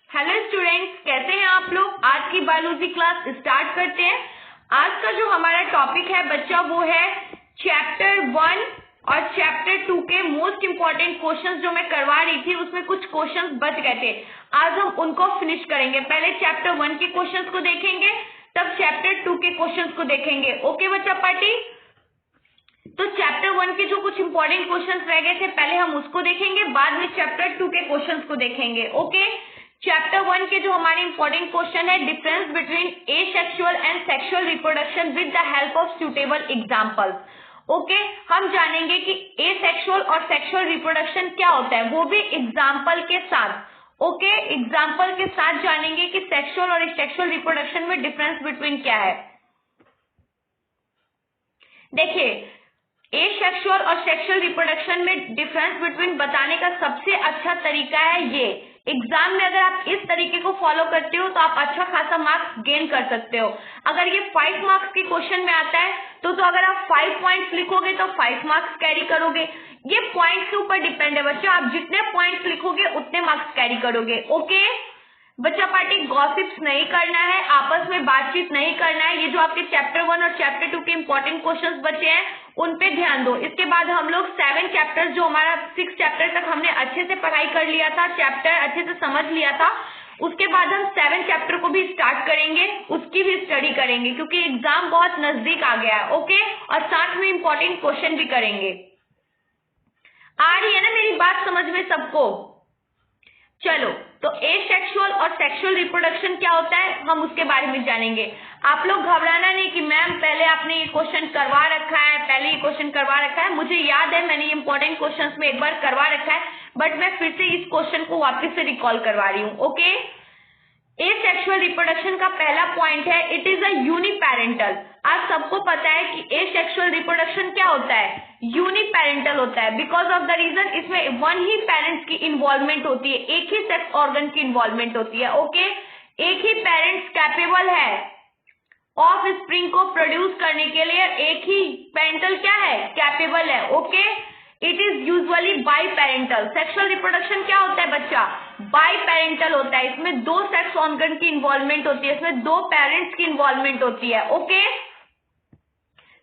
Hello students, कैसे हैं आप लोग। आज की बायोलॉजी क्लास स्टार्ट करते हैं। आज का जो हमारा टॉपिक है बच्चा वो है चैप्टर 1 और चैप्टर 2 के मोस्ट इंपॉर्टेंट क्वेश्चंस जो मैं करवा रही थी उसमें कुछ क्वेश्चंस बच गए थे। आज हम उनको फिनिश करेंगे। पहले चैप्टर 1 के क्वेश्चंस को देखेंगे, तब चैप्टर 2 के क्वेश्चंस को देखेंगे। ओके बच्चा पार्टी। तो चैप्टर 1 के जो कुछ इंपॉर्टेंट क्वेश्चंस रह गए थे पहले हम उसको देखेंगे, बाद में चैप्टर 2 के क्वेश्चंस को देखेंगे। ओके, चैप्टर 1 के जो हमारे इंपॉर्टेंट क्वेश्चन है, difference between asexual and sexual reproduction with the help of suitable examples. Okay, हम जानेंगे कि एसेक्सुअल और सेक्सुअल रिप्रोडक्शन क्या होता है, वो भी एग्जाम्पल के साथ। ओके, एग्जाम्पल के साथ जानेंगे कि सेक्सुअल और सेक्सुअल रिप्रोडक्शन में डिफरेंस बिटवीन क्या है। देखिए, एसेक्सुअल और सेक्सुअल रिप्रोडक्शन में डिफरेंस बिटवीन बताने का सबसे अच्छा तरीका है ये। एग्जाम में अगर आप इस तरीके को फॉलो करते हो तो आप अच्छा खासा मार्क्स गेन कर सकते हो। अगर ये 5 मार्क्स के क्वेश्चन में आता है तो अगर आप 5 पॉइंट्स लिखोगे तो 5 मार्क्स कैरी करोगे। ये पॉइंट्स के ऊपर डिपेंड है बच्चा, आप जितने पॉइंट्स लिखोगे उतने मार्क्स कैरी करोगे। ओके बच्चा पार्टी, गॉसिप्स नहीं करना है, आपस में बातचीत नहीं करना है। ये जो आपके चैप्टर 1 और चैप्टर 2 के इंपॉर्टेंट क्वेश्चंस बचे हैं उन पे ध्यान दो। इसके बाद हम लोग 7 चैप्टर्स, जो हमारा 6 चैप्टर तक हमने अच्छे से पढ़ाई कर लिया था, चैप्टर अच्छे से समझ लिया था, उसके बाद हम 7 चैप्टर को भी स्टार्ट करेंगे, उसकी भी स्टडी करेंगे क्योंकि एग्जाम बहुत नजदीक आ गया है। ओके, और साथ में इंपॉर्टेंट क्वेश्चन भी करेंगे। आ रही है ना मेरी बात समझ में सबको। चलो, तो एसेक्सुअल और सेक्सुअल रिप्रोडक्शन क्या होता है हम उसके बारे में जानेंगे। आप लोग घबराना नहीं कि मैम पहले आपने ये क्वेश्चन करवा रखा है, पहले ये क्वेश्चन करवा रखा है। मुझे याद है मैंने इंपॉर्टेंट क्वेश्चंस में एक बार करवा रखा है, बट मैं फिर से इस क्वेश्चन को वापस से रिकॉल करवा रही हूँ। ओके, एसेक्सुअल रिप्रोडक्शन का पहला पॉइंट है इट इज अ यूनिपेरेंटल। आज सबको पता है कि एसेक्सुअल रिप्रोडक्शन क्या होता है, यूनिपेरेंटल होता है। बिकॉज ऑफ द रीजन इसमें वन ही पेरेंट्स की इन्वॉल्वमेंट होती है, एक ही सेक्स ऑर्गन की इन्वॉल्वमेंट होती है। ओके, एक ही पेरेंट्स कैपेबल है ऑफ स्प्रिंग को प्रोड्यूस करने के लिए, एक ही पेरेंटल क्या है, कैपेबल है। Okay, it is usually by parental. Sexual reproduction क्या होता है बच्चा, बाई पेरेंटल होता है। इसमें 2 सेक्स ऑर्गन की इन्वॉल्वमेंट होती है, इसमें 2 पेरेंट्स की इन्वॉल्वमेंट होती है। Okay,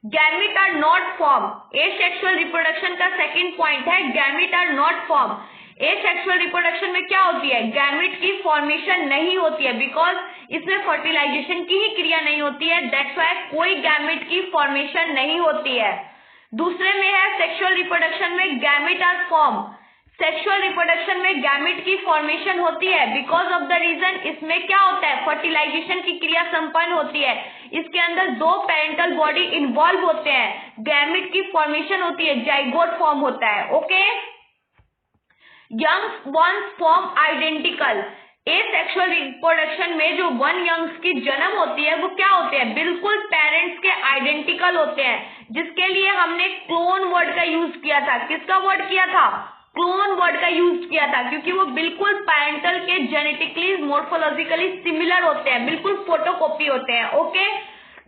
gamete are not form. Asexual reproduction का सेकंड पॉइंट है gamete are not form. Asexual reproduction में क्या होती है, गैमेट की फॉर्मेशन नहीं होती है, बिकॉज इसमें फर्टिलाइजेशन की ही क्रिया नहीं होती है, दैट्स व्हाई कोई गैमेट की फॉर्मेशन नहीं होती है। दूसरे में है सेक्सुअल रिप्रोडक्शन में gamete are form. Sexual reproduction में गैमेट की फॉर्मेशन होती है, बिकॉज ऑफ द रीजन इसमें क्या होता है, फर्टिलाइजेशन की क्रिया संपन्न होती है। इसके अंदर 2 पेरेंटल बॉडी इन्वॉल्व होते हैं, गैमेट की फॉर्मेशन होती है, जाइगोट फॉर्म होता है। Okay, youngs ones form identical. Asexual reproduction में जो 1 यंग्स की जन्म होती है वो क्या होते हैं, बिल्कुल पेरेंट्स के आइडेंटिकल होते हैं, जिसके लिए हमने क्लोन वर्ड का यूज किया था। किसका वर्ड किया था, क्लोन वर्ड का यूज किया था, क्योंकि वो बिल्कुल पेरेंटल के जेनेटिकली मोर्फोलॉजिकली सिमिलर होते हैं, बिल्कुल फोटोकॉपी होते हैं। Okay,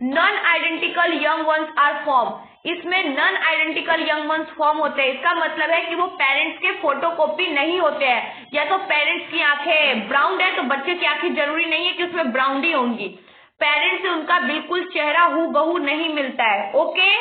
non identical young ones are form. इसमें non identical young ones form होते हैं, इसका मतलब है कि वो पेरेंट्स के फोटोकॉपी नहीं होते हैं। या तो पेरेंट्स की आंखें ब्राउन है तो बच्चे की आंखें जरूरी नहीं है कि उसमें ब्राउन ही होंगी, पेरेंट्स से उनका बिल्कुल चेहरा हूबहू नहीं मिलता है। Okay,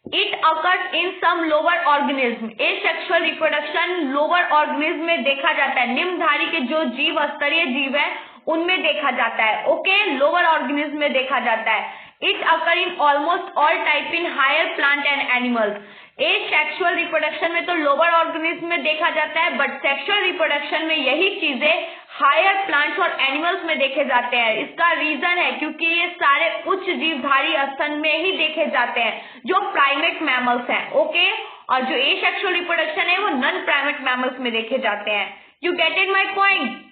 it occurs in some lower organism. Asexual reproduction lower organism में देखा जाता है, निम्नधारी के जो जीव स्तरीय जीव है उनमें देखा जाता है। ओके, लोअर ऑर्गेनिज्म में देखा जाता है। It occur in almost all type in higher plant and animals. Asexual reproduction में तो लोअर ऑर्गेनिज्म में देखा जाता है, बट सेक्सुअल रिप्रोडक्शन में यही चीजें हायर प्लांट्स और एनिमल्स में देखे जाते हैं। इसका रीजन है क्योंकि ये सारे उच्च जीवधारी स्तन में ही देखे जाते हैं जो प्राइमेट मैमल्स हैं। ओके, और जो एसेक्सुअल रिप्रोडक्शन है वो नॉन प्राइमेट मैमल्स में देखे जाते हैं। You get it my point.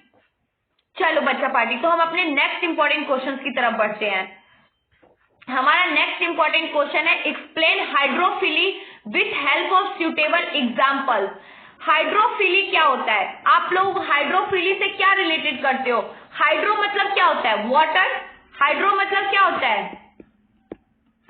चलो बच्चा पार्टी, तो हम अपने नेक्स्ट इंपॉर्टेंट क्वेश्चन की तरफ बढ़ते हैं। हमारा नेक्स्ट इंपॉर्टेंट क्वेश्चन है explain hydrophily with help of suitable example. Hydrophily क्या होता है, आप लोग हाइड्रोफिली से क्या रिलेटेड करते हो। हाइड्रो मतलब क्या होता है, वाटर। हाइड्रो मतलब क्या होता है,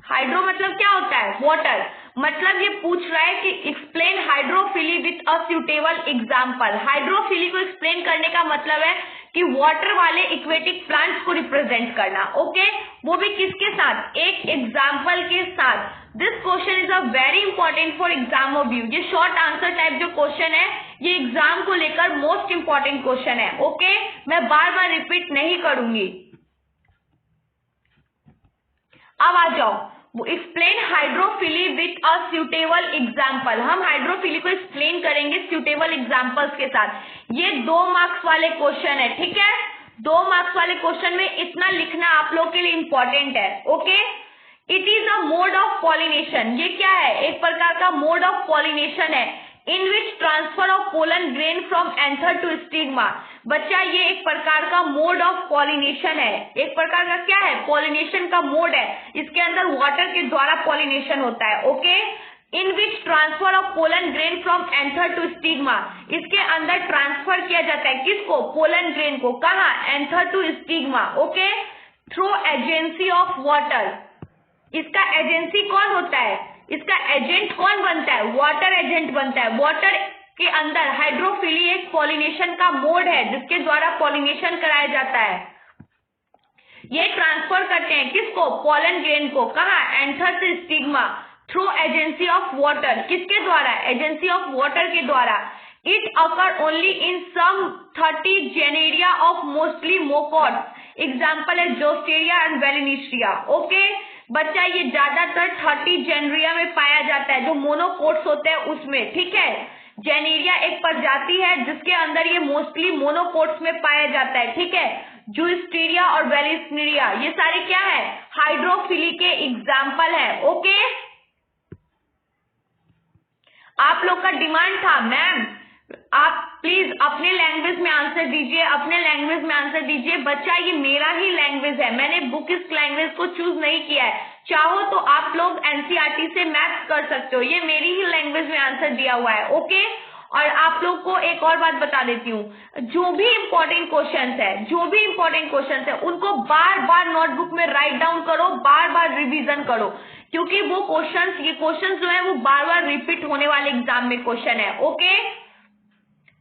हाइड्रो मतलब क्या होता है, वाटर। मतलब ये पूछ रहा है कि explain hydrophily with a suitable example. Hydrophily को एक्सप्लेन करने का मतलब है कि वाटर वाले इक्वेटिक प्लांट्स को रिप्रेजेंट करना। ओके, वो भी किसके साथ, एक एग्जाम्पल के साथ। This question is a very important for exam view. ये शॉर्ट आंसर टाइप जो क्वेश्चन है ये एग्जाम को लेकर मोस्ट इंपॉर्टेंट क्वेश्चन है। ओके, मैं बार बार रिपीट नहीं करूंगी। अब आ जाओ, explain hydrophily with a suitable example. हम हाइड्रोफिली को एक्सप्लेन करेंगे सुटेबल एग्जाम्पल्स के साथ। ये 2 मार्क्स वाले क्वेश्चन है, ठीक है। 2 मार्क्स वाले क्वेश्चन में इतना लिखना आप लोग के लिए इंपॉर्टेंट है। Okay, it is a mode of pollination. ये क्या है, एक प्रकार का मोड ऑफ पॉलिनेशन है in which transfer of pollen grain from anther to stigma. बच्चा ये एक प्रकार का मोड ऑफ पॉलिनेशन है, एक प्रकार का क्या है, पॉलिनेशन का मोड है। इसके अंदर वाटर के द्वारा पॉलिनेशन होता है। Okay, in which transfer of pollen grain from anther to stigma. इसके अंदर ट्रांसफर किया जाता है किसको, पोलन ग्रेन को, कहा, anther to stigma. Okay, through agency of water. इसका एजेंसी कौन होता है, इसका एजेंट कौन बनता है, वाटर एजेंट बनता है। वाटर के अंदर हाइड्रोफिली एक पॉलिनेशन का मोड है जिसके द्वारा पॉलिनेशन कराया जाता है। ये ट्रांसफर करते हैं किसको, पोलन ग्रेन को, कहा, anther to stigma, through agency of water. किसके द्वारा, एजेंसी ऑफ वाटर के द्वारा। It occur only in some 30 genera of mostly monocots. Example है जोस्टेरिया एंड वेलिनिस्ट्रिया। ओके बच्चा, ये ज्यादातर 30 जेनेरिया में पाया जाता है, जो मोनोकोट्स होते हैं उसमें, ठीक है। जेनेरिया एक प्रजाति है जिसके अंदर ये मोस्टली मोनोकोट्स में पाया जाता है, ठीक है। जोस्टेरिया और वेलिनिस्ट्रिया ये सारे क्या है, हाइड्रोफिली के एग्जाम्पल है। ओके, आप लोग का डिमांड था मैम आप प्लीज अपने लैंग्वेज में आंसर दीजिए, अपने लैंग्वेज में आंसर दीजिए। बच्चा ये मेरा ही लैंग्वेज है, मैंने बुक इस लैंग्वेज को चूज नहीं किया है। चाहो तो आप लोग एनसीईआरटी से मैच कर सकते हो, ये मेरी ही लैंग्वेज में आंसर दिया हुआ है। ओके, और आप लोग को एक और बात बता देती हूँ, जो भी इंपॉर्टेंट क्वेश्चंस है, जो भी इंपॉर्टेंट क्वेश्चंस है उनको बार बार नोटबुक में राइट डाउन करो, बार बार रिवीजन करो, क्योंकि वो क्वेश्चंस, ये क्वेश्चंस जो है वो बार बार रिपीट होने वाले एग्जाम में क्वेश्चन है। Okay,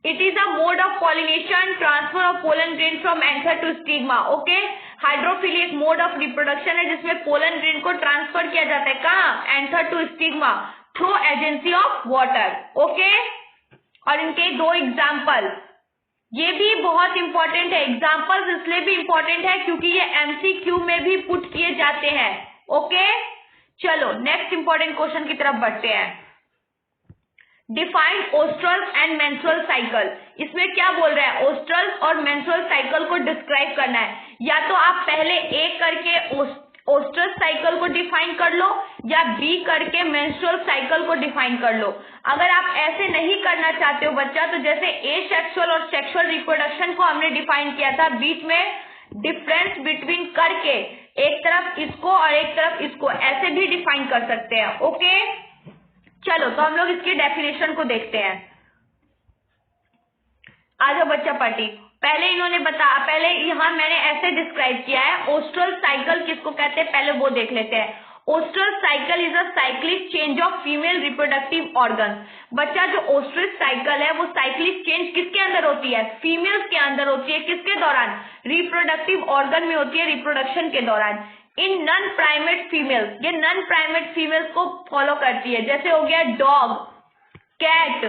it is a mode of pollination, transfer of pollen grain from anther to stigma. Okay, hydrophily एक मोड ऑफ रिप्रोडक्शन है जिसमें पोलन ग्रेन को ट्रांसफर किया जाता है, कहाँ, anther to stigma, through agency of water. Okay, और इनके 2 एग्जाम्पल, ये भी बहुत इंपॉर्टेंट है। एग्जाम्पल्स इसलिए भी इंपॉर्टेंट है क्योंकि ये एमसीक्यू में भी पुट किए जाते हैं। ओके, चलो नेक्स्ट इंपॉर्टेंट क्वेश्चन की तरफ बढ़ते हैं। Define oestrous and menstrual cycle. इसमें क्या बोल रहा है, ओस्ट्रल्स और मेंस्ट्रुअल साइकिल को डिस्क्राइब करना है। या तो आप पहले ए करके ओस्ट्रल साइकिल को डिफाइन कर लो या बी करके मेंस्ट्रुअल साइकिल को डिफाइन कर लो। अगर आप ऐसे नहीं करना चाहते हो बच्चा, तो जैसे ए सेक्सुअल और सेक्सुअल रिप्रोडक्शन को हमने डिफाइन किया था, बीच में डिफरेंस बिटवीन करके एक तरफ इसको और एक तरफ इसको ऐसे भी डिफाइन कर सकते हैं। ओके, चलो तो हम लोग इसकी डेफिनेशन को देखते हैं। आ जाओ बच्चा पार्टी, पहले इन्होंने पहले यहाँ मैंने ऐसे डिस्क्राइब किया है ओस्ट्रल साइकिल किसको कहते हैं, पहले वो देख लेते हैं। Oestrous cycle is a cyclic change of female reproductive organ. बच्चा जो ओस्ट्रल साइकिल है वो साइक्लिक चेंज किसके अंदर होती है, फीमेल्स के अंदर होती है। किसके दौरान, रिप्रोडक्टिव ऑर्गन में होती है, रिप्रोडक्शन के दौरान। इन नॉन प्राइमेट फीमेल्स, ये नॉन प्राइमेट फीमेल्स को फॉलो करती है, जैसे हो गया dog, cat,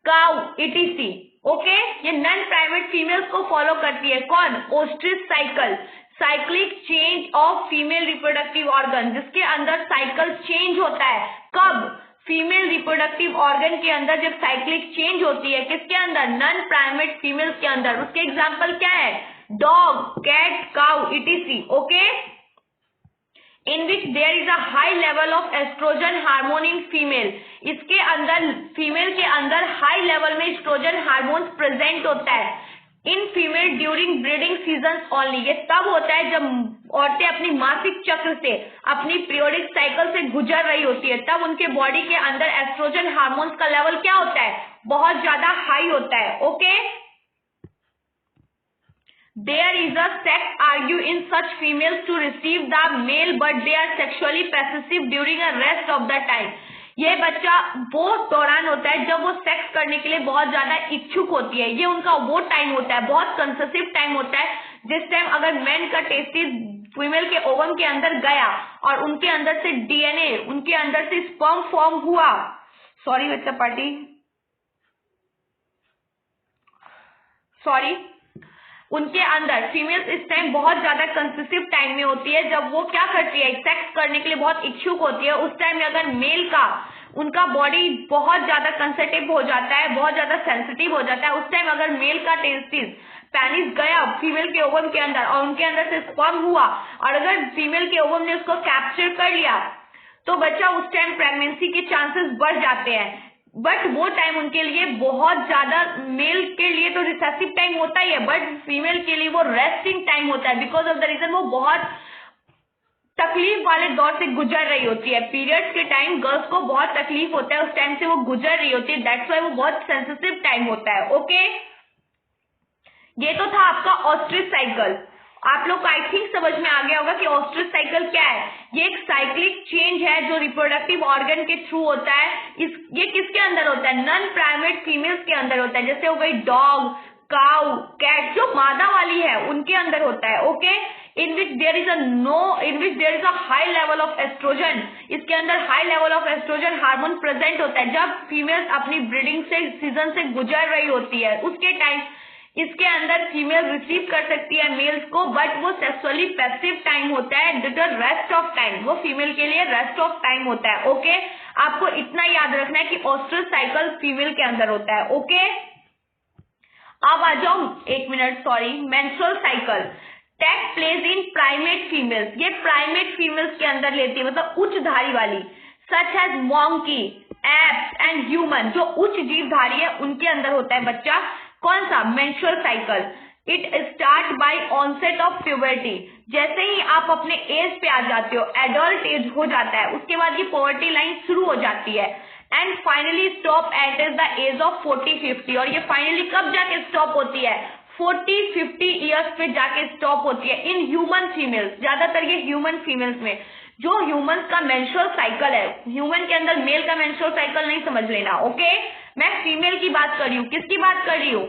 cow, etc. Okay, ये नॉन प्राइमेट फीमेल्स को फॉलो करती है। कौन, oestrous cycle, cyclic change of female reproductive organ, जिसके अंदर साइकिल चेंज होता है। कब, फीमेल रिप्रोडक्टिव ऑर्गन के अंदर जब साइक्लिक चेंज होती है, किसके अंदर, नॉन प्राइमेट फीमेल्स के अंदर। उसके एग्जाम्पल क्या है, dog, cat, cow, etc. Okay, in which there is a high level of estrogen hormone in female। इसके अंदर फीमेल के अंदर हाई लेवल में एस्ट्रोजन हार्मोन्स प्रेजेंट होता है। In female during breeding season only, ये तब होता है जब औरतें अपनी मासिक चक्र से, अपनी पीरियोडिक साइकिल से गुजर रही होती है, तब उनके बॉडी के अंदर एस्ट्रोजन हार्मोन्स का लेवल क्या होता है, बहुत ज्यादा हाई होता है। Okay, There is a sex argue in such females to receive the male, but they are sexually passive during the rest of the time। ये बच्चा वो दौरान होता है जब वो सेक्स करने के लिए बहुत ज्यादा इच्छुक होती है। ये उनका वो टाइम होता है, बहुत कंसेसिव टाइम होता है, जिस टाइम अगर मेन का टेस्टिस फीमेल के ओवम के अंदर गया और उनके अंदर से डीएनए, उनके अंदर से स्पर्म फॉर्म हुआ, सॉरी बच्चा पार्टी, सॉरी, उनके अंदर फीमेल्स इस टाइम बहुत ज्यादा कंसेसिव टाइम में होती है, जब वो क्या करती है, सेक्स करने के लिए बहुत इच्छुक होती है। उस टाइम में अगर मेल का उनका बॉडी बहुत ज्यादा कंसेसिव हो जाता है, बहुत ज्यादा सेंसिटिव हो जाता है, उस टाइम अगर मेल का टेस्टिस पेनिस गया फीमेल के ओवम के अंदर और उनके अंदर से स्पर्म हुआ और अगर फीमेल के ओवम ने उसको कैप्चर कर लिया तो बच्चा उस टाइम प्रेगनेंसी के चांसेस बढ़ जाते हैं। बट वो टाइम उनके लिए बहुत ज्यादा, मेल के लिए तो रिसेसिव टाइम होता ही है, बट फीमेल के लिए वो रेस्टिंग टाइम होता है, बिकॉज ऑफ द रीजन वो बहुत तकलीफ वाले दौर से गुजर रही होती है। पीरियड्स के टाइम गर्ल्स को बहुत तकलीफ होता है, उस टाइम से वो गुजर रही होती है, दैट्स वाई वो बहुत सेंसिटिव टाइम होता है। ओके, ये तो था आपका ऑस्ट्रिच साइकिल। आप लोग को आई थिंक समझ में आ गया होगा कि ऑस्ट्रिच साइकिल क्या है। ये एक साइक्लिक चेंज है जो रिप्रोडक्टिव ऑर्गन के थ्रू होता है। ये किसके अंदर होता है, नॉन प्राइमेट फीमेल्स के अंदर होता है, जैसे हो गई डॉग, काउ, कैट, जो मादा वाली है उनके अंदर होता है। Okay, in which there is a high level of oestrogen. इसके अंदर high level of oestrogen hormone present होता है। जब फीमेल्स अपनी ब्रीडिंग से सीजन से गुजर रही होती है उसके टाइम इसके अंदर फीमेल रिसीव कर सकती है मेल्स को, बट वो सेक्सुअली पैसिव टाइम होता है, रेस्ट ऑफ टाइम, वो फीमेल के लिए रेस्ट ऑफ टाइम होता है। ओके, आपको इतना याद रखना है कि ऑस्ट्रिच साइकिल फीमेल के अंदर होता है। ओके, अब आ जाओ, एक minute, sorry, menstrual cycle take place in primate females. ये प्राइमेट फीमेल्स के अंदर लेती है, मतलब उच्चधारी वाली, such as monkey, apes and human. जो उच्च जीवधारी है उनके अंदर होता है बच्चा कौन सा, menstrual cycle. It start by onset of puberty. जैसे ही आप अपने एज पे आ जाते हो, एडल्ट एज हो जाता है, उसके बाद ये पॉवर्टी लाइन शुरू हो जाती है and finally stop at the age of 40-50। और ये फाइनली कब जाके स्टॉप होती है, 40-50 ईयर्स पे जाके स्टॉप होती है इन ह्यूमन फीमेल्स। ज्यादातर ये ह्यूमन फीमेल्स में, जो ह्यूमन का मेंस्ट्रुअल साइकिल है, ह्यूमन के अंदर मेल का मेंस्ट्रुअल साइकिल नहीं समझ लेना। ओके, मैं फीमेल की बात कर रही हूँ। किसकी बात कर रही हूँ,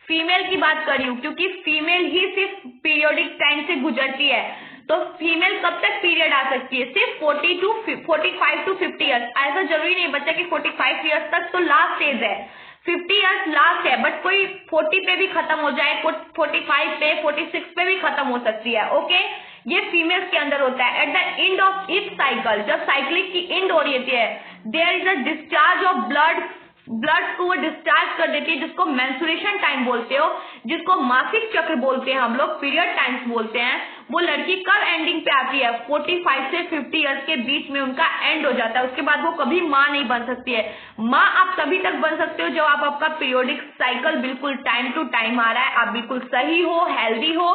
फीमेल की बात कर रही हूँ, क्योंकि फीमेल ही सिर्फ पीरियोडिक टाइम से गुजरती है। तो फीमेल कब तक पीरियड आ सकती है, सिर्फ 45-50 ईयर्स। ऐसा जरूरी नहीं बच्चा कि 45 ईयर्स तक तो लास्ट एज है, 50 ईयर्स लास्ट है, बट कोई 40 पे भी खत्म हो जाए, 45 पे, 46 पे भी खत्म हो सकती है। ओके, ये फीमेल्स के अंदर होता है। At the end of each cycle, जब साइक्लिक की एंड हो रही है, there is a discharge of blood को वो डिस्चार्ज कर देती है, जिसको मेंस्ट्रुएशन टाइम बोलते हो, जिसको मासिक चक्र बोलते हैं हम लोग, पीरियड टाइम्स बोलते हैं। वो लड़की कब एंडिंग पे आती है, 45 से 50 ईयर्स के बीच में उनका एंड हो जाता है। उसके बाद वो कभी माँ नहीं बन सकती है। माँ आप तभी तक बन सकते हो जब आपका पीरियोडिक साइकिल बिल्कुल टाइम टू टाइम आ रहा है, आप बिल्कुल सही हो, हेल्दी हो,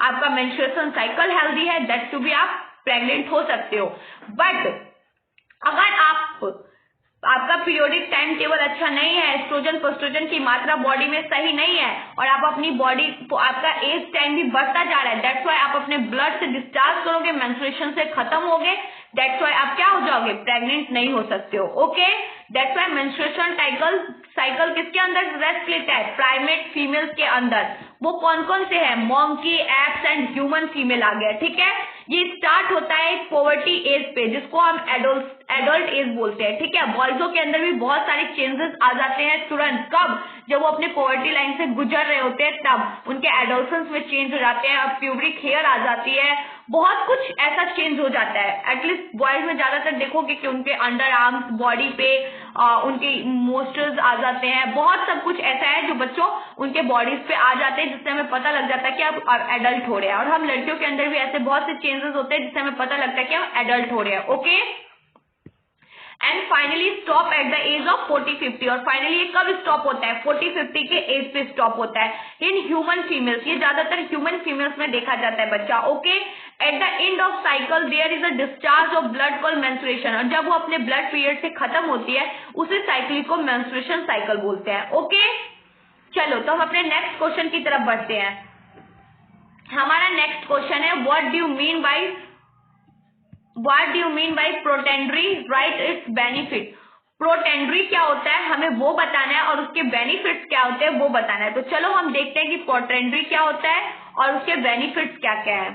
आपका मेंस्ट्रुएशन साइकिल हेल्दी है, दैट टू भी आप प्रेग्नेंट हो सकते हो। बट अगर आपका पीरियोडिक टाइम टेबल अच्छा नहीं है, एस्ट्रोजन प्रोस्ट्रोजन की मात्रा बॉडी में सही नहीं है और आप अपनी बॉडी, आपका एज टाइम भी बढ़ता जा रहा है, दैट्स व्हाई आप अपने ब्लड से डिस्चार्ज करोगे, मेंस्ट्रुएशन से खत्म होगे, दैट्स व्हाई आप क्या हो जाओगे, प्रेग्नेंट नहीं हो सकते हो। Okay, that's why menstruation cycle किसके अंदर रेस्ट लेता है, प्राइमेट फीमेल्स के अंदर। वो कौन कौन से हैं, monkey, apes and human female आ गया। ठीक है, ये स्टार्ट होता है एक पॉवर्टी एज पे, जिसको हम एडल्ट एज बोलते हैं। ठीक है, बॉयजों के अंदर भी बहुत सारे चेंजेस आ जाते हैं तुरंत, कब, जब वो अपने पॉवर्टी लाइन से गुजर रहे होते हैं, तब उनके एडोलसेंस में चेंज हो जाते हैं, अब प्यूबरिक हेयर आ जाती है, बहुत कुछ ऐसा चेंज हो जाता है। एटलीस्ट बॉयज में ज्यादातर देखोगे कि उनके अंडर आर्म्स, बॉडी पे उनके मोस्टर्स आ जाते हैं, बहुत सब कुछ ऐसा है जो बच्चों उनके बॉडीज पे आ जाते हैं, जिससे हमें पता लग जाता है कि आप एडल्ट हो रहे हैं। और हम लड़कियों के अंदर भी ऐसे बहुत से चेंजेस होते हैं जिससे हमें पता लगता है कि हम एडल्ट हो रहे हैं। Okay, and finally stop at the age of 40-50। और फाइनली ये कब स्टॉप होता है, 40-50 के एज पे स्टॉप होता है इन ह्यूमन फीमेल्स। ये ज्यादातर ह्यूमन फीमेल्स में देखा जाता है बच्चा। Okay, at the end of cycle there is a discharge of blood called menstruation. और जब वो अपने ब्लड पीरियड से खत्म होती है, उसी साइकिल को मेंस्ट्रुएशन साइकिल बोलते हैं। ओके, चलो तो हम अपने नेक्स्ट क्वेश्चन की तरफ बढ़ते हैं। हमारा नेक्स्ट क्वेश्चन है, what do you mean by what do you mean by protandry, right its benefit. Protandry क्या होता है हमें वो बताना है और उसके बेनिफिट्स क्या होते हैं वो बताना है। तो चलो हम देखते हैं कि प्रोटेंडरी क्या होता है और उसके बेनिफिट्स क्या क्या है।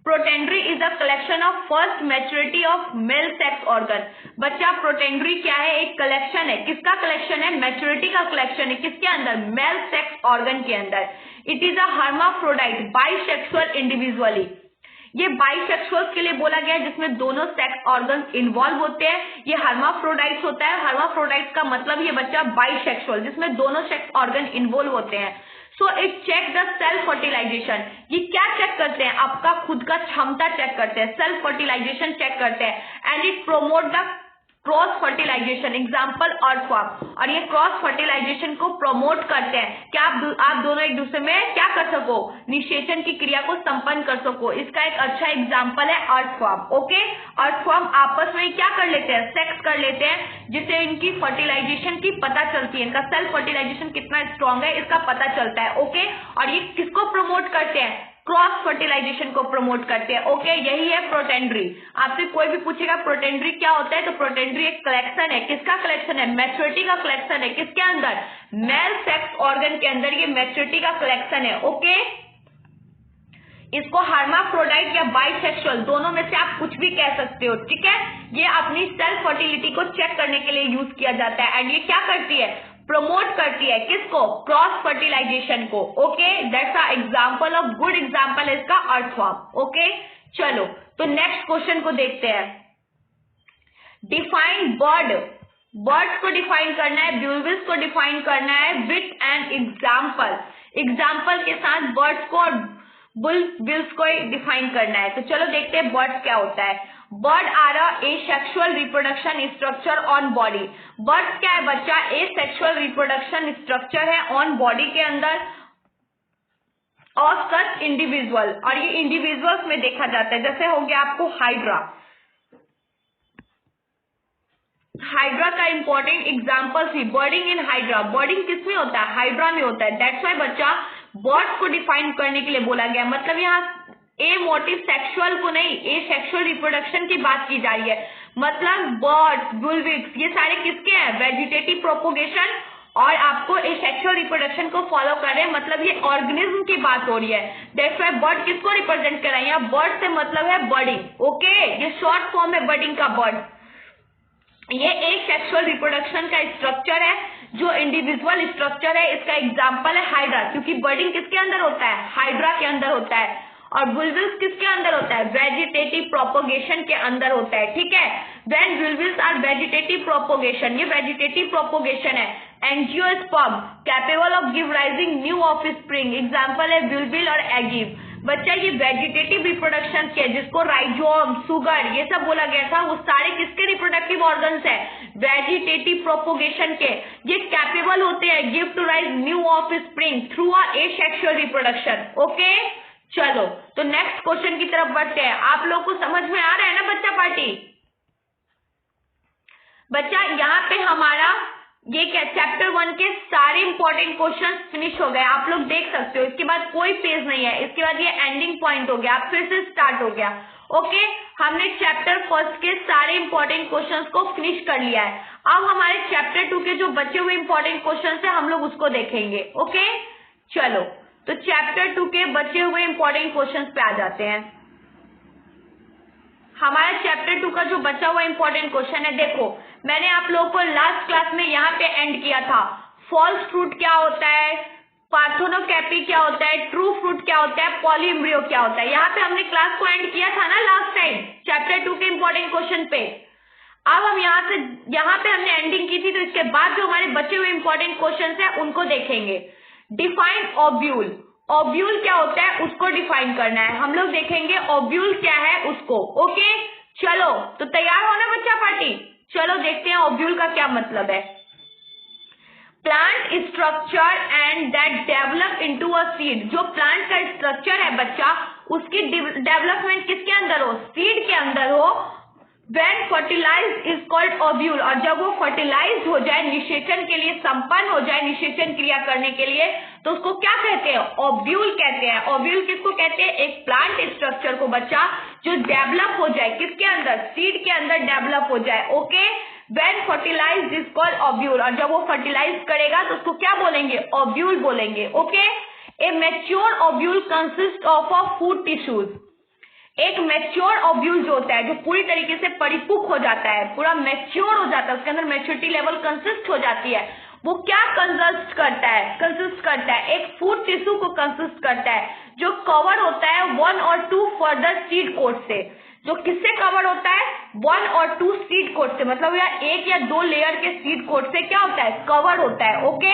Protandry is a collection of first maturity of male sex organ. बच्चा प्रोटेंडरी क्या है, एक कलेक्शन है। किसका कलेक्शन है, मैच्योरिटी का कलेक्शन है। किसके अंदर, मेल सेक्स ऑर्गन के अंदर। It is a hermaphrodite bisexual individually. ये बाइसेक्सुअल्स के लिए बोला गया है जिसमें दोनों सेक्स ऑर्गन्स इन्वॉल्व होते हैं। ये हर्माफ्रोडाइट्स होता है। हर्माफ्रोडाइट्स का मतलब ये बच्चा बाइसेक्सुअल जिसमें दोनों सेक्स ऑर्गन इन्वॉल्व होते हैं। So it check the self fertilisation. ये क्या चेक करते हैं, आपका खुद का क्षमता चेक करते हैं, सेल्फ फर्टिलाइजेशन चेक करते हैं। And it promote the cross fertilisation, example earthworm. और ये क्रॉस फर्टिलाइजेशन को प्रमोट करते हैं कि आप दोनों एक दूसरे में क्या कर सको, निषेचन की क्रिया को संपन्न कर सको। इसका एक अच्छा एग्जाम्पल है अर्थवर्म। ओके, अर्थवर्म आपस में क्या कर लेते हैं, सेक्स कर लेते हैं, जिससे इनकी फर्टिलाइजेशन की पता चलती है, इनका सेल्फ फर्टिलाइजेशन कितना स्ट्रांग है इसका पता चलता है। ओके, और ये किसको प्रमोट करते हैं, क्रॉस फर्टिलाइजेशन को प्रमोट करते हैं। ओके, यही है प्रोटेंडरी। आपसे कोई भी पूछेगा प्रोटेंडरी क्या होता है, तो प्रोटेंडरी एक कलेक्शन है। किसका कलेक्शन है, मैच्योरिटी का कलेक्शन है। किसके अंदर, मेल सेक्स ऑर्गन के अंदर ये मैच्योरिटी का कलेक्शन है। ओके, इसको हर्माफ्रोडाइट या बाइसेक्सुअल दोनों में से आप कुछ भी कह सकते हो। ठीक है, ये अपनी सेल्फ फर्टिलिटी को चेक करने के लिए यूज किया जाता है। एंड ये क्या करती है, प्रमोट करती है किसको, क्रॉस फर्टिलाइजेशन को। Okay, that's a example of good example है इसका अर्थवर्म। ओके, चलो तो नेक्स्ट क्वेश्चन को देखते हैं। डिफाइन बर्ड, बर्ड्स को डिफाइन करना है, ब्यूविल्स को डिफाइन करना है विथ एन एग्जाम्पल। एग्जाम्पल के साथ बर्ड्स को और बुलबिल्स को डिफाइन करना है। तो चलो देखते हैं बर्ड्स क्या होता है। Bird are asexual reproduction structure on body. Birds क्या है बच्चा, ए सेक्सुअल रिप्रोडक्शन स्ट्रक्चर है ऑन बॉडी के अंदर ऑफ सच इंडिविजुअल। और ये इंडिविजुअल्स में देखा जाता है, जैसे हो गया आपको हाइड्रा। हाइड्रा का इंपॉर्टेंट एग्जाम्पल थी बर्डिंग इन हाइड्रा। बर्डिंग किसमें होता है, हाइड्रा में होता है। दैट्स वाई बच्चा बर्ड्स को डिफाइन करने के लिए बोला गया। मतलब यहाँ ए मोटिव सेक्सुअल को नहीं, ए सेक्सुअल रिप्रोडक्शन की बात की जा रही है। मतलब बर्ड्स, बुलबिल्स ये सारे किसके हैं, वेजिटेटिव प्रोपोगेशन और आपको ए सेक्सुअल रिप्रोडक्शन को फॉलो कर रहे हैं। मतलब ये ऑर्गेनिज्म की बात हो रही है। दैट्स वाई बर्ड किसको रिप्रेजेंट कर रहा है, यहाँ बर्ड से मतलब है बर्डिंग। ओके, ये शॉर्ट फॉर्म है बर्डिंग का बर्ड। ये एक सेक्सुअल रिप्रोडक्शन का स्ट्रक्चर है जो इंडिविजुअल स्ट्रक्चर है। इसका एग्जांपल है हाइड्रा, क्योंकि बर्डिंग किसके अंदर होता है, हाइड्रा के अंदर होता है। और बुलबिल्स किसके अंदर होता है, वेजिटेटिव प्रोपोगेशन के अंदर होता है। ठीक है, व्हेन बुलबिल्स आर वेजिटेटिव प्रोपोगेशन, ये वेजिटेटिव प्रोपोगेशन है। Angiosperm capable of give rising new offspring, example है बुलबिल और एगीव। बच्चा ये वेजिटेटिव रिप्रोडक्शन के जिसको राइजोम, सुगर ये सब बोला गया था, वो सारे किसके रिप्रोडक्टिव ऑर्गन्स है, वेजिटेटिव प्रोपोगेशन के। ये कैपेबल होते हैं give to rise new offspring through a asexual reproduction. Okay, चलो तो नेक्स्ट क्वेश्चन की तरफ बढ़ते हैं। आप लोग को समझ में आ रहा है ना बच्चा पार्टी। बच्चा यहाँ पे हमारा ये क्या चैप्टर 1 के सारे इंपॉर्टेंट क्वेश्चंस फिनिश हो गए, आप लोग देख सकते हो। इसके बाद कोई पेज नहीं है, इसके बाद ये एंडिंग पॉइंट हो गया, फिर से स्टार्ट हो गया। ओके, हमने चैप्टर 1 के सारे इंपॉर्टेंट क्वेश्चंस को फिनिश कर लिया है। अब हमारे चैप्टर 2 के जो बचे हुए इंपॉर्टेंट क्वेश्चंस है हम लोग उसको देखेंगे। ओके, चलो तो चैप्टर 2 के बचे हुए इंपॉर्टेंट क्वेश्चंस पे आ जाते हैं। हमारा चैप्टर 2 का जो बचा हुआ इंपॉर्टेंट क्वेश्चन है, देखो मैंने आप लोगों को लास्ट क्लास में यहाँ पे एंड किया था। फॉल्स फ्रूट क्या होता है, पार्थेनोकार्पी क्या होता है, ट्रू फ्रूट क्या होता है, पॉलीएम्ब्रियो क्या होता है। यहाँ पे हमने क्लास को एंड किया था ना लास्ट टाइम चैप्टर 2 के इंपॉर्टेंट क्वेश्चन पे। अब हम यहाँ पे हमने एंडिंग की थी, तो इसके बाद जो हमारे बचे हुए इंपॉर्टेंट क्वेश्चन है उनको देखेंगे। डिफाइन ओव्यूल, ओव्यूल क्या होता है उसको डिफाइन करना है। हम लोग देखेंगे ओव्यूल क्या है उसको। ओके, चलो तो तैयार हो ना बच्चा पार्टी। चलो देखते हैं ओव्यूल का क्या मतलब है। Plant structure and that develop into a seed, जो प्लांट का स्ट्रक्चर है बच्चा उसकी डेवलपमेंट किसके अंदर हो, सीड के अंदर हो। When fertilized is called ovule, और जब वो फर्टिलाइज हो जाए, निषेचन के लिए संपन्न हो जाए, निषेचन क्रिया करने के लिए, तो उसको क्या कहते हैं? ओव्यूल कहते हैं। ओव्यूल किसको कहते हैं? एक प्लांट स्ट्रक्चर को बच्चा जो डेवलप हो जाए, किसके अंदर? सीड के अंदर डेवलप हो जाए। Okay, When fertilized is called ovule, और जब वो फर्टिलाइज करेगा तो उसको क्या बोलेंगे? ओव्यूल बोलेंगे। Okay, A mature ovule consist of a food tissues. एक मैच्योर ओव्यूल जो होता है, जो पूरी तरीके से परिपक्व हो जाता है, पूरा मैच्योर हो जाता है, उसके अंदर मैच्योरिटी लेवल कंसिस्ट हो जाती है, वो क्या कंसिस्ट करता है? एक फूड टिश्यू को कंसिस्ट करता है, जो कवर होता है 1 और 2 फर्दर सीड कोट से। जो किससे कवर होता है? 1 और 2 सीड कोट से, मतलब या 1 या 2 लेयर के सीड कोट से क्या होता है? कवर होता है। ओके,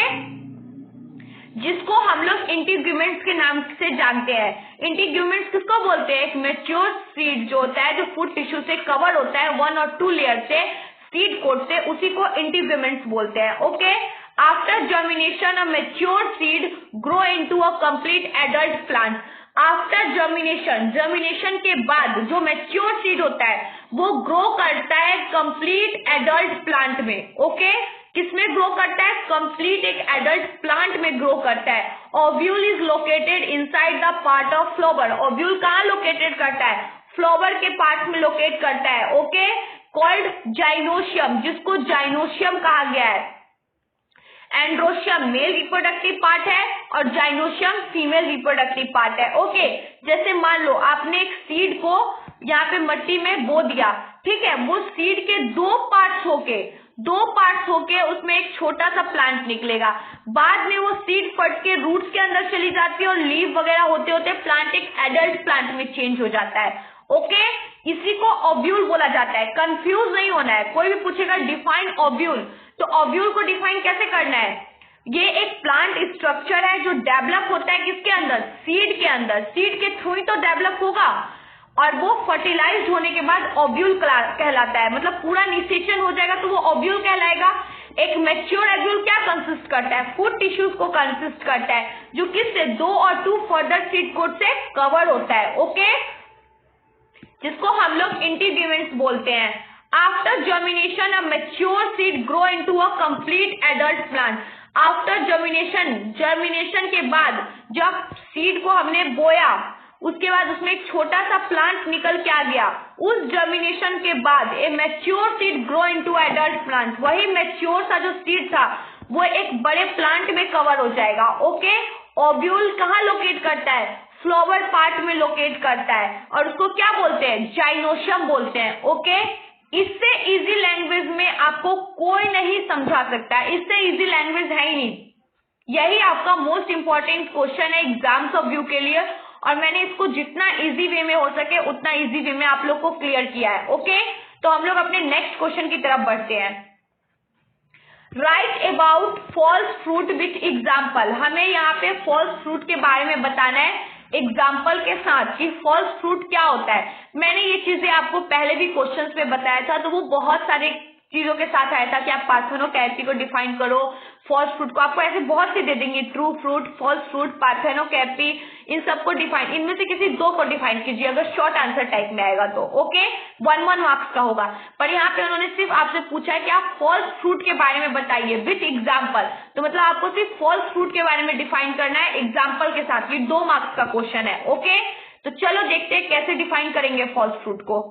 जिसको हम लोग इंटीग्यूमेंट्स के नाम से जानते हैं। इंटीग्यूमेंट्स किसको बोलते हैं? एक मैच्योर सीड जो होता है, जो फूड टिश्यू से कवर होता है 1 और 2 लेयर से, सीड कोट से, उसी को इंटीग्यूमेंट्स बोलते हैं। Okay, after germination a mature seed grow into a complete adult plant. After germination के बाद जो मैच्योर सीड होता है वो ग्रो करता है कंप्लीट एडल्ट प्लांट में। ओके, किसमें ग्रो करता है? कंप्लीट एक एडल्ट प्लांट में ग्रो करता है। Ovule is located inside the part of flower. Ovule कहाँ लोकेटेड करता है? फ्लावर के पार्ट में लोकेट करता है। ओके, कॉल्ड जाइनोशियम, जिसको जाइनोशियम कहा गया है। एंड्रोशियम मेल रिप्रोडक्टिव पार्ट है और जाइनोशियम फीमेल रिप्रोडक्टिव पार्ट है। ओके, जैसे मान लो आपने एक सीड को यहाँ पे मिट्टी में बो दिया, ठीक है, वो सीड के दो पार्ट्स होके उसमें एक छोटा सा प्लांट निकलेगा। बाद में वो सीड फट के रूट्स के अंदर चली जाती है और लीव वगैरह होते होते प्लांट एक एडल्ट प्लांट में चेंज हो जाता है। ओके, इसी को ओव्यूल बोला जाता है। कंफ्यूज नहीं होना है, कोई भी पूछेगा डिफाइन ओव्यूल, तो ओव्यूल को डिफाइन कैसे करना है? ये एक प्लांट स्ट्रक्चर है जो डेवलप होता है किसके अंदर? सीड के अंदर। सीड के थ्रू ही तो डेवलप होगा, और वो फर्टिलाइज होने के बाद ओव्यूल कहलाता है। मतलब पूरा निषेचन हो जाएगा तो वो ओव्यूल कहलाएगा। एक मैच्योर ओव्यूल क्या कंसिस्ट करता है? फूड टिश्यूज को कंसिस्ट करता है, जो किससे? 2 और 2 फर्दर सीड कोट से कवर होता है। ओके, जिसको हम लोग इंटीग्यूमेंट्स बोलते हैं। After germination a mature seed grow into a complete adult plant. After germination के बाद जब सीड को हमने बोया, उसके बाद उसमें एक छोटा सा प्लांट निकल के आ गया। उस जर्मिनेशन के बाद ए mature seed grow into adult plant, वही मैच्योर सा जो सीड था वो एक बड़े प्लांट में कवर हो जाएगा। ओके, ओव्यूल कहाँ लोकेट करता है? फ्लावर पार्ट में लोकेट करता है, और उसको क्या बोलते हैं? जाइनोशियम बोलते हैं। ओके, इससे इजी लैंग्वेज में आपको कोई नहीं समझा सकता, इससे इजी लैंग्वेज है ही नहीं। यही आपका मोस्ट इंपॉर्टेंट क्वेश्चन है एग्जाम्स ऑफ व्यू के लिए, और मैंने इसको जितना इजी वे में हो सके उतना इजी वे में आप लोग को क्लियर किया है। ओके, तो हम लोग अपने नेक्स्ट क्वेश्चन की तरफ बढ़ते हैं। Right about false fruit with example. हमें यहाँ पे फॉल्स फ्रूट के बारे में बताना है एग्जाम्पल के साथ कि फॉल्स फ्रूट क्या होता है। मैंने ये चीजें आपको पहले भी क्वेश्चंस में बताया था, तो वो बहुत सारे चीजों के साथ आया था कि आप पार्थेनोकार्पी को डिफाइन करो, फॉल्स फ्रूट को आपको ऐसे बहुत से दे देंगे, true fruit, false fruit, parthenocarpy, इन सबको डिफाइन, इनमें से किसी 2 को डिफाइन कीजिए अगर शॉर्ट आंसर टाइप में आएगा तो। ओके, 1 मार्क्स का होगा। पर यहाँ पे उन्होंने सिर्फ आपसे पूछा है कि आप फॉल्स फ्रूट के बारे में बताइए विथ एग्जाम्पल, तो मतलब आपको सिर्फ फॉल्स फ्रूट के बारे में डिफाइन करना है एग्जाम्पल के साथ। ये 2 मार्क्स का क्वेश्चन है। ओके, तो चलो देखते हैं कैसे डिफाइन करेंगे फॉल्स फ्रूट को।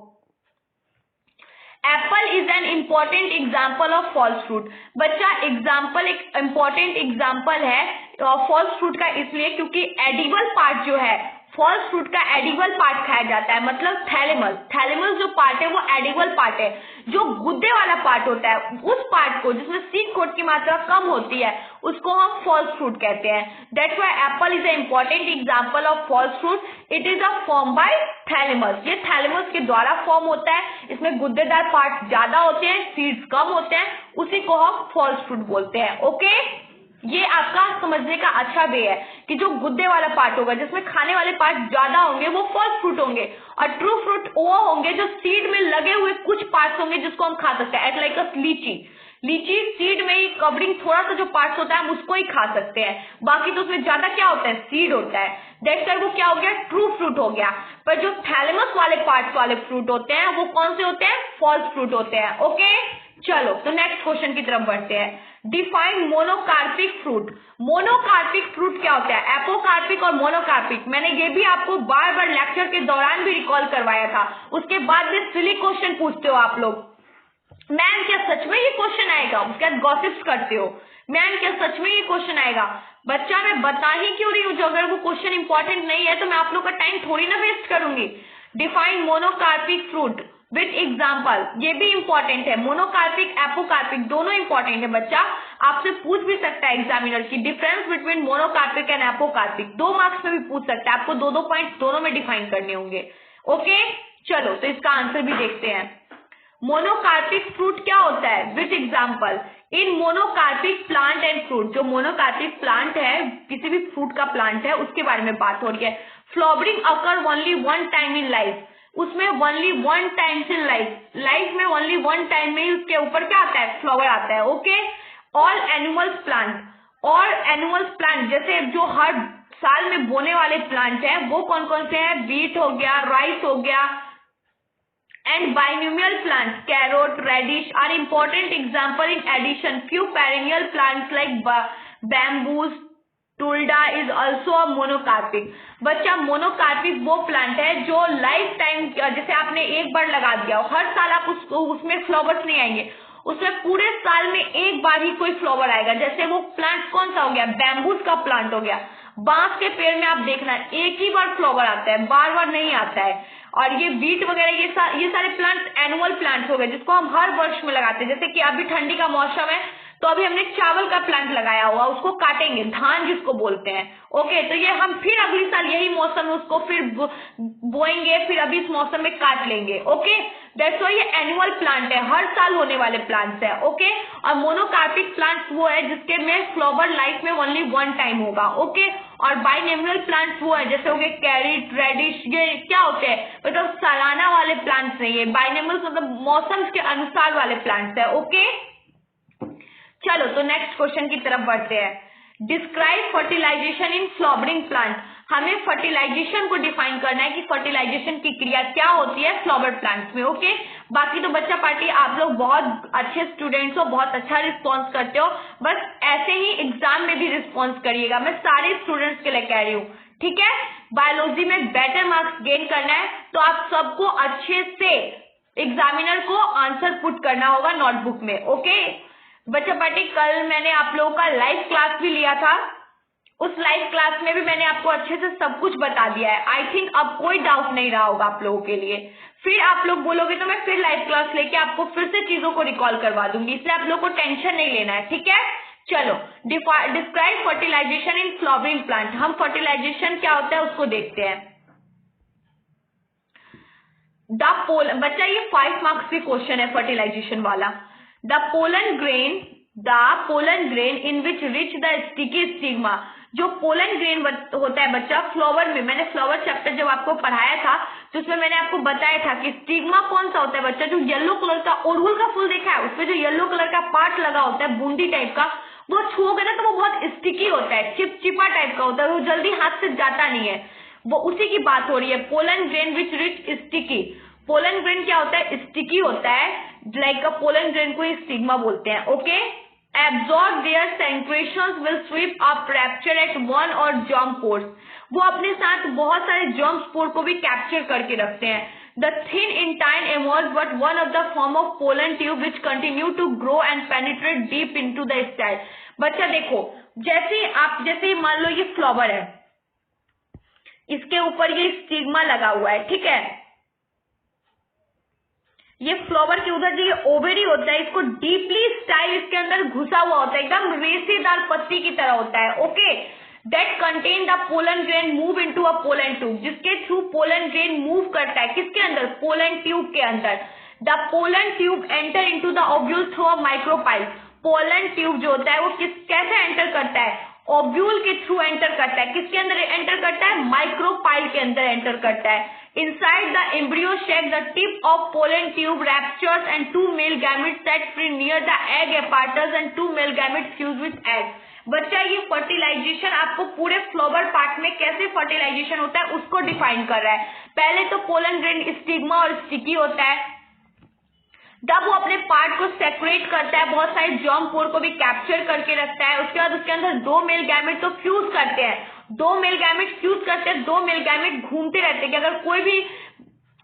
Apple is an important example of false fruit. बच्चा, एग्जाम्पल एक इम्पॉर्टेंट एग्जाम्पल है फॉल्स फ्रूट का, इसलिए क्योंकि एडिबल पार्ट जो है, फॉल्स फ्रूट का एडिबल पार्ट खाया जाता है, मतलब थैलेमस जो पार्ट है वो एडिबल पार्ट है। जो गुद्दे वाला पार्ट होता है, उस पार्ट को जिसमें सीड कोट की मात्रा कम होती है, उसको हम फॉल्स फ्रूट कहते हैं। That's why apple is a important example of false fruit. It is a form by thalamus. ये थैलेमस के द्वारा फॉर्म होता है, इसमें गुद्देदार पार्ट ज्यादा होते हैं, सीड्स कम होते हैं, उसी को हम फॉल्स फ्रूट बोलते हैं। ओके, ये आपका समझने का अच्छा वे है कि जो गुद्दे वाला पार्ट होगा, जिसमें खाने वाले पार्ट ज्यादा होंगे, वो फॉल्स फ्रूट होंगे, और ट्रू फ्रूट वो होंगे जो सीड में लगे हुए कुछ पार्ट्स होंगे जिसको हम खा सकते हैं, एट लाइक अ लीची। लीची सीड में ही कवरिंग थोड़ा सा जो पार्ट होता है हम उसको ही खा सकते हैं, बाकी तो उसमें ज्यादा क्या होता है, सीड होता है। दैट्स व्हाई वो क्या हो गया, ट्रू फ्रूट हो गया। पर जो थैलेमस वाले पार्ट्स वाले फ्रूट होते हैं वो कौन से होते हैं, फॉल्स फ्रूट होते हैं। ओके चलो तो नेक्स्ट क्वेश्चन की तरफ बढ़ते हैं। Define monocarpic fruit. Monocarpic fruit क्या होता है, एपोकार्पिक और मोनोकार्पिक। मैंने ये भी आपको बार बार लेक्चर के दौरान भी रिकॉल करवाया था। उसके बाद में सिली क्वेश्चन पूछते हो आप लोग, मैम क्या सच में ये क्वेश्चन आएगा, उसके बाद गॉसिप्स करते हो, मैम क्या सच में ये क्वेश्चन आएगा। बच्चा मैं बता ही क्यों रही हूँ, जो अगर वो क्वेश्चन इंपॉर्टेंट नहीं है तो मैं आप लोग का टाइम थोड़ी ना वेस्ट करूंगी। Define monocarpic fruit with example, ये भी इंपॉर्टेंट है। मोनोकार्पिक एपोकार्पिक दोनों इंपॉर्टेंट है। बच्चा आपसे पूछ भी सकता है एग्जामिनर की difference between monocarpic and apocarpic, 2 marks में भी पूछ सकता है, आपको 2-2 पॉइंट दोनों में डिफाइन करने होंगे। ओके चलो तो इसका आंसर भी देखते हैं। मोनोकार्पिक फ्रूट क्या होता है, with example in monocarpic plant and fruit. जो मोनोकार्पिक प्लांट है, किसी भी फ्रूट का प्लांट है, उसके बारे में बात हो रही है। Flowering occur only one time in life, उसमें only one time in life में ओनली वन टाइम में उसके ऊपर क्या आता है, फ्लावर आता है। ओके ऑल एनिमल्स प्लांट, और एनिमल्स प्लांट जैसे जो हर साल में बोने वाले प्लांट है वो कौन कौन से हैं, बीट हो गया, राइस हो गया, and biennial plants carrot, radish are important example. In addition few perennial plants like bamboos, tulda is also a monocarpic. बच्चा मोनोकार्पिक वो प्लांट है जो लाइफ टाइम, जैसे आपने एक बार लगा दिया, हर साल आप उसमें फ्लावर्स नहीं आएंगे, उसमें पूरे साल में एक बार ही कोई फ्लावर आएगा। जैसे वो प्लांट कौन सा हो गया, बैम्बूज का प्लांट हो गया। बांस के पेड़ में आप देखना एक ही बार फ्लावर आता है, बार बार नहीं आता है। और ये बीट वगैरह ये सारे प्लांट्स एनुअल प्लांट्स हो गए जिसको हम हर वर्ष में लगाते हैं। जैसे कि अभी ठंडी का मौसम है तो अभी हमने चावल का प्लांट लगाया हुआ, उसको काटेंगे, धान जिसको बोलते हैं। ओके तो ये हम फिर अगली साल यही मौसम में उसको फिर बोएंगे, फिर अभी इस मौसम में काट लेंगे। ओके दैट्स व्हाई ये एनुअल प्लांट है, हर साल होने वाले प्लांट्स है। ओके और मोनोकार्पिक प्लांट्स वो है जिसके में फ्लावर लाइफ में ओनली वन टाइम होगा। ओके और बाइनेमियल प्लांट्स वो है जैसे हो गए कैरेट, रेडिश, ये क्या होते हैं मतलब सालाना वाले प्लांट्स नहीं है। बाइनेमियल मतलब मौसम के अनुसार वाले प्लांट्स है। ओके चलो तो नेक्स्ट क्वेश्चन की तरफ बढ़ते हैं। Describe fertilisation in flowering plant. हमें फर्टिलाइजेशन को डिफाइन करना है कि फर्टिलाइजेशन की क्रिया क्या होती है फ्लावर प्लांट्स में। ओके बाकी तो बच्चा पार्टी आप लोग बहुत अच्छे स्टूडेंट्स हो, बहुत अच्छा रिस्पॉन्स करते हो, बस ऐसे ही एग्जाम में भी रिस्पॉन्स करिएगा। मैं सारे स्टूडेंट्स के लिए कह रही हूँ, ठीक है। बायोलॉजी में बेटर मार्क्स गेन करना है तो आप सबको अच्छे से एग्जामिनर को आंसर पुट करना होगा नोटबुक में। ओके बच्चा पार्टी कल मैंने आप लोगों का लाइव क्लास भी लिया था, उस लाइव क्लास में भी मैंने आपको अच्छे से सब कुछ बता दिया है। आई थिंक अब कोई डाउट नहीं रहा होगा आप लोगों के लिए। फिर आप लोग बोलोगे तो मैं फिर लाइव क्लास लेके आपको फिर से चीजों को रिकॉल करवा दूंगी, इसलिए आप लोग को टेंशन नहीं लेना है, ठीक है। चलो describe fertilisation in flowering plant. हम फर्टिलाइजेशन क्या होता है उसको देखते हैं। द पोलन, बच्चा ये 5 मार्क्स के क्वेश्चन है फर्टिलाइजेशन वाला। The pollen grain in which rich the sticky stigma. जो पोलन ग्रेन होता है बच्चा फ्लावर में, मैंने फ्लावर चैप्टर जब आपको पढ़ाया था तो उसमें मैंने आपको बताया था कि स्टिग्मा कौन सा होता है बच्चा, जो येलो कलर का ओरहुल का फूल देखा है उसमें जो येलो कलर का पार्ट लगा होता है बूंदी टाइप का, वो छुओगे ना तो वो बहुत स्टिकी होता है, चिपचिपा टाइप का होता है, वो जल्दी हाथ से जाता नहीं है। वो उसी की बात हो रही है, pollen grain which rich sticky. Pollen grain क्या होता है, स्टिकी होता है, लाइक अ पोलन ग्रेन को स्टिग्मा बोलते हैं। Okay absorb their secretions will sweep up rupture at one or germ pores. वो अपने साथ बहुत सारे जर्म स्पोर को भी कैप्चर करके रखते हैं। The thin intine emerge but one of the form of pollen tube which continue to grow and penetrate deep into the style. बच्चा देखो जैसे मान लो ये फ्लावर है, इसके ऊपर ये स्टिग्मा लगा हुआ है, ठीक है। ये फ्लावर के उधर जो ये ओवेरी होता है इसको डीपली स्टाइल इसके अंदर घुसा हुआ होता है, एकदम रेशेदार पत्ती की तरह होता है। Okay that contain the pollen grain move into a pollen tube, जिसके थ्रू पोलन ग्रेन मूव करता है किसके अंदर, पोलन ट्यूब के अंदर। The pollen tube enter into the ovule through a micropyle. Pollen tube जो होता है वो कैसे एंटर करता है, ओव्यूल के थ्रू एंटर करता है। किसके अंदर एंटर करता है, माइक्रोपाइल के अंदर एंटर करता है। Inside the embryo sac, the tip of pollen tube ruptures and 2 male gametes set free near the egg apparatus and 2 male gametes fuse with egg. बच्चा ये फर्टिलाइजेशन आपको पूरे फ्लावर पार्ट में कैसे फर्टिलाइजेशन होता है उसको डिफाइन कर रहा है। पहले तो पोलन ग्रेन स्टिग्मा और स्टिकी होता है, जब वो अपने पार्ट को सेपरेट करता है, बहुत सारे जर्म पोर को भी कैप्चर करके रखता है। उसके बाद उसके अंदर 2 मेल गैमेट तो फ्यूज करते हैं, 2 मेल गैमेट फ्यूज करते हैं, 2 मेल गैमेट घूमते रहते हैं कि अगर कोई भी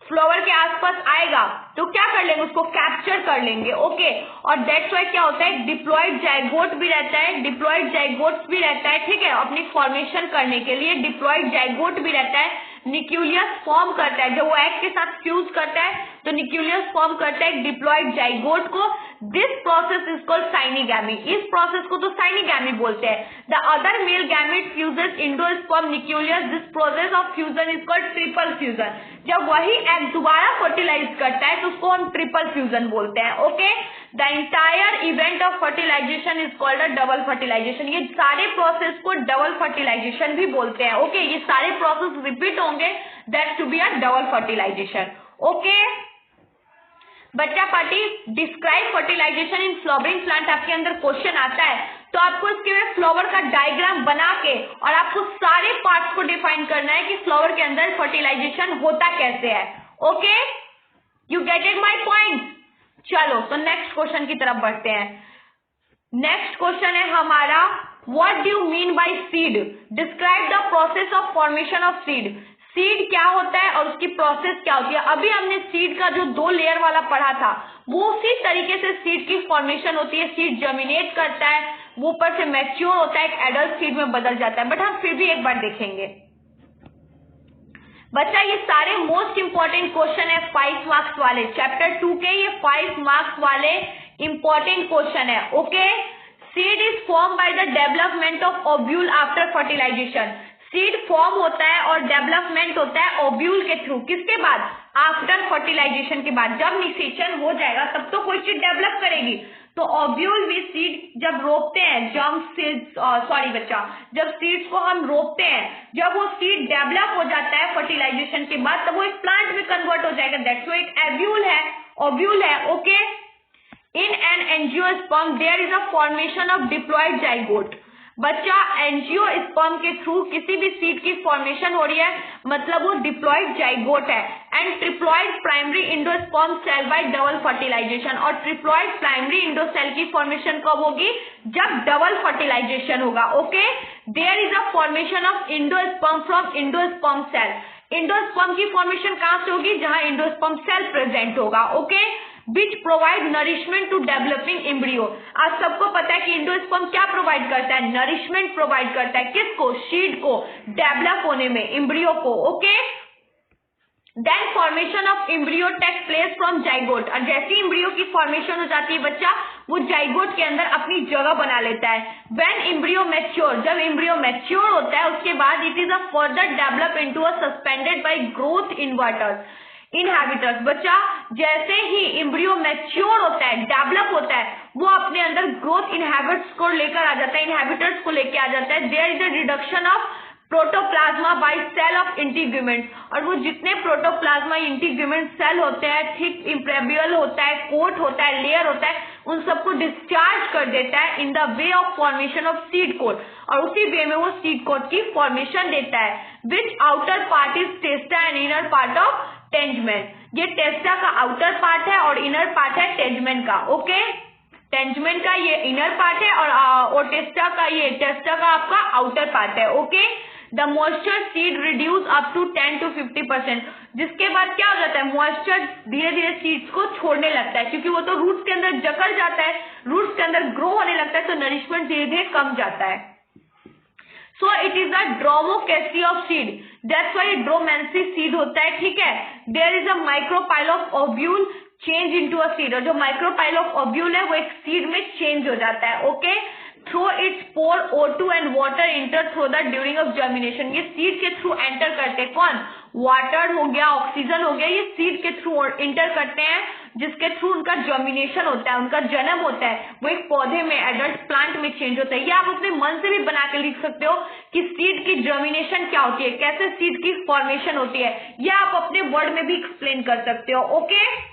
फ्लावर के आसपास आएगा तो क्या कर लेंगे, उसको कैप्चर कर लेंगे। ओके, और दैट्स वाई क्या होता है, डिप्लॉयड जाइगोट भी रहता है, डिप्लॉयड जाइगोट भी रहता है, ठीक है, अपनी फॉर्मेशन करने के लिए डिप्लॉयड जाइगोट भी रहता है। न्यूक्लियस फॉर्म करता है, जब वो एग के साथ फ्यूज करता है तो न्यूक्लियस फॉर्म करता है डिप्लॉयड जाइगोट को। दिस प्रोसेस इज कॉल्ड साइनिगैमी, इस प्रोसेस को तो साइनिगैमी बोलते हैं। The other male gamete fuses endosperm nucleus, this process of fusion is called triple fusion. जब वही एग दोबारा फर्टिलाइज करता है तो उसको हम ट्रिपल फ्यूजन बोलते हैं। Okay, the entire event of fertilisation is called a double fertilisation. ये सारे प्रोसेस को डबल फर्टिलाइजेशन भी बोलते हैं। ओके, ये सारे प्रोसेस रिपीट होंगे, that to be a double fertilization. Okay बच्चा party, describe fertilisation in flowering plant आपके अंदर क्वेश्चन आता है तो आपको इसके फ्लावर का डायग्राम बना के और आपको सारे पार्ट्स को डिफाइन करना है कि फ्लावर के अंदर फर्टिलाइजेशन होता कैसे है। Okay, you get it my point. चलो तो नेक्स्ट क्वेश्चन की तरफ बढ़ते हैं। नेक्स्ट क्वेश्चन है हमारा, what do you mean bye seed, describe the process of formation of seed. Seed क्या होता है और उसकी प्रोसेस क्या होती है। अभी हमने सीड का जो 2 लेयर वाला पढ़ा था वो उसी तरीके से सीड की फॉर्मेशन होती है। सीड जर्मिनेट करता है, वो ऊपर से मैच्योर होता है, एक एडल्ट सीड में बदल जाता है। बट हम फिर भी एक बार देखेंगे बच्चा, ये सारे मोस्ट इंपॉर्टेंट क्वेश्चन है 5 मार्क्स वाले, चैप्टर 2 के ये 5 मार्क्स वाले इंपॉर्टेंट क्वेश्चन है। Okay, seed is form by the development of ovule after fertilisation. Seed form होता है और डेवलपमेंट होता है ओव्यूल के थ्रू, किसके बाद, आफ्टर फर्टिलाइजेशन के बाद। जब निषेचन हो जाएगा तब तो कोई चीज डेवलप करेगी, तो ओव्यूल भी सीड जब रोपते हैं, जब सीड्स को हम रोपते हैं, जब वो सीड डेवलप हो जाता है फर्टिलाइजेशन के बाद तब वो एक प्लांट में कन्वर्ट हो जाएगा, दैट्स वो एक ओव्यूल है। Okay, in an angiosperm there is a formation of diploid zygote. बच्चा, एंजियोस्पर्म के थ्रू किसी भी सीड की फॉर्मेशन हो रही है, मतलब वो डिप्लॉयड जाइगोट है। And triploid primary endosperm cell by double fertilisation, और ट्रिप्लॉयड प्राइमरी इंडोसेल की फॉर्मेशन कब होगी, जब डबल फर्टिलाइजेशन होगा। Okay, there is a formation of endosperm from endosperm cell. Endosperm की फॉर्मेशन कहां से होगी, जहां इंडोस्पर्म सेल प्रेजेंट होगा। Okay, which provide nourishment to developing embryo। आप सबको पता है कि इंडोस्पर्म क्या प्रोवाइड करता है, नरिशमेंट प्रोवाइड करता है, किसको, सीड को डेवलप होने में, एम्ब्रियो को। Okay, then formation of embryo takes place from zygote, और जैसी एम्ब्रियो की फॉर्मेशन हो जाती है बच्चा, वो जाइगोट के अंदर अपनी जगह बना लेता है। व्हेन एम्ब्रियो मैच्योर, जब एम्ब्रियो मैच्योर होता है उसके बाद it is a further develop into a suspended by growth inhibitors. बच्चा, जैसे ही एम्ब्रियो मैच्योर होता है, डेवलप होता है, वो अपने अंदर ग्रोथ इनहैबिट्स को लेकर आ जाता है, इनहैबिटर्स को लेकर आ जाता है। There is a reduction of protoplasm by cell of integument, और वो जितने प्रोटोप्लाज्मा इंटीग्यूमेंट सेल होते हैं, थिक इम्प्रेबियल होता है, कोट होता है, लेयर होता है, उन सबको डिस्चार्ज कर देता है in the way of formation of seed coat, और उसी वे में वो सीड कोट की फॉर्मेशन देता है। Which outer part is testa and inner part of टेंजमेंट। ये टेस्टा का आउटर पार्ट है और इनर पार्ट है टेंजमेंट का। ओके, टेंजमेंट का ये इनर पार्ट है और टेस्टा का आपका आउटर पार्ट है। Okay, the moisture seed reduce up to 10 to 50%, जिसके बाद क्या हो जाता है, मॉइस्चर धीरे धीरे सीड्स को छोड़ने लगता है, क्योंकि वो तो रूट्स के अंदर जकड़ जाता है, रूट्स के अंदर ग्रो होने लगता है, तो नरिशमेंट धीरे धीरे कम जाता है। So it is a dormancy of seed, that's why dormancy seed होता है। ठीक है, there is a micropyle of ovule change into a seed, और जो माइक्रोपाइल ऑफ ओव्यूल है वो एक सीड में चेंज हो जाता है। Okay, through its pore O2 and water enter through the during of germination, ये सीड के थ्रू एंटर करते हैं, कौन, वाटर हो गया, ऑक्सीजन हो गया, ये सीड के थ्रू इंटर करते हैं, जिसके थ्रू उनका जर्मिनेशन होता है, उनका जन्म होता है, वो एक पौधे में, एडल्ट प्लांट में चेंज होता है। ये आप अपने मन से भी बना के लिख सकते हो कि सीड की जर्मिनेशन क्या होती है, कैसे सीड की फॉर्मेशन होती है, या आप अपने वर्ड में भी एक्सप्लेन कर सकते हो। ओके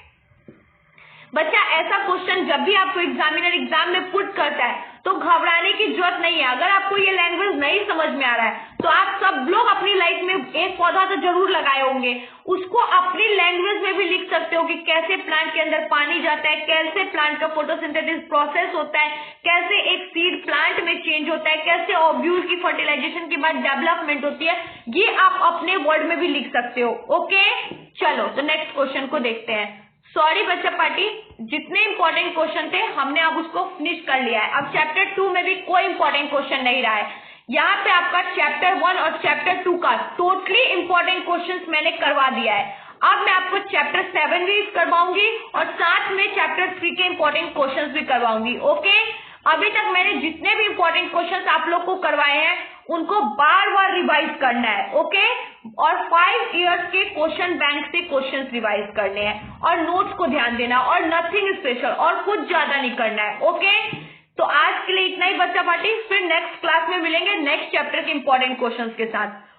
बच्चा, ऐसा क्वेश्चन जब भी आपको एग्जामिनर एग्जाम में पुट करता है तो घबराने की जरूरत नहीं है। अगर आपको ये लैंग्वेज नहीं समझ में आ रहा है तो आप सब लोग अपनी लाइफ में एक पौधा तो जरूर लगाए होंगे, उसको अपनी लैंग्वेज में भी लिख सकते हो कि कैसे प्लांट के अंदर पानी जाता है, कैसे प्लांट का फोटोसिंथेसिस प्रोसेस होता है, कैसे एक सीड प्लांट में चेंज होता है, कैसे ओव्यूल की फर्टिलाइजेशन के बाद डेवलपमेंट होती है, ये आप अपने वर्ड में भी लिख सकते हो। ओके चलो तो नेक्स्ट क्वेश्चन को देखते हैं। सॉरी बच्चा पार्टी, जितने इंपॉर्टेंट क्वेश्चन थे हमने अब उसको फिनिश कर लिया है। अब चैप्टर 2 में भी कोई इंपॉर्टेंट क्वेश्चन नहीं रहा है। यहाँ पे आपका चैप्टर 1 और चैप्टर 2 का टोटली इंपॉर्टेंट क्वेश्चंस मैंने करवा दिया है। अब मैं आपको चैप्टर 7 भी करवाऊंगी और साथ में चैप्टर 3 के इंपॉर्टेंट क्वेश्चंस भी करवाऊंगी। ओके अभी तक मैंने जितने भी इंपॉर्टेंट क्वेश्चंस आप लोग को करवाए हैं उनको बार बार रिवाइज करना है। ओके और 5 इयर्स के क्वेश्चन बैंक से क्वेश्चंस रिवाइज करने हैं और नोट्स को ध्यान देना और नथिंग स्पेशल और कुछ ज्यादा नहीं करना है। ओके तो आज के लिए इतना ही बच्चा पार्टी, फिर नेक्स्ट क्लास में मिलेंगे नेक्स्ट चैप्टर के इंपॉर्टेंट क्वेश्चंस के साथ।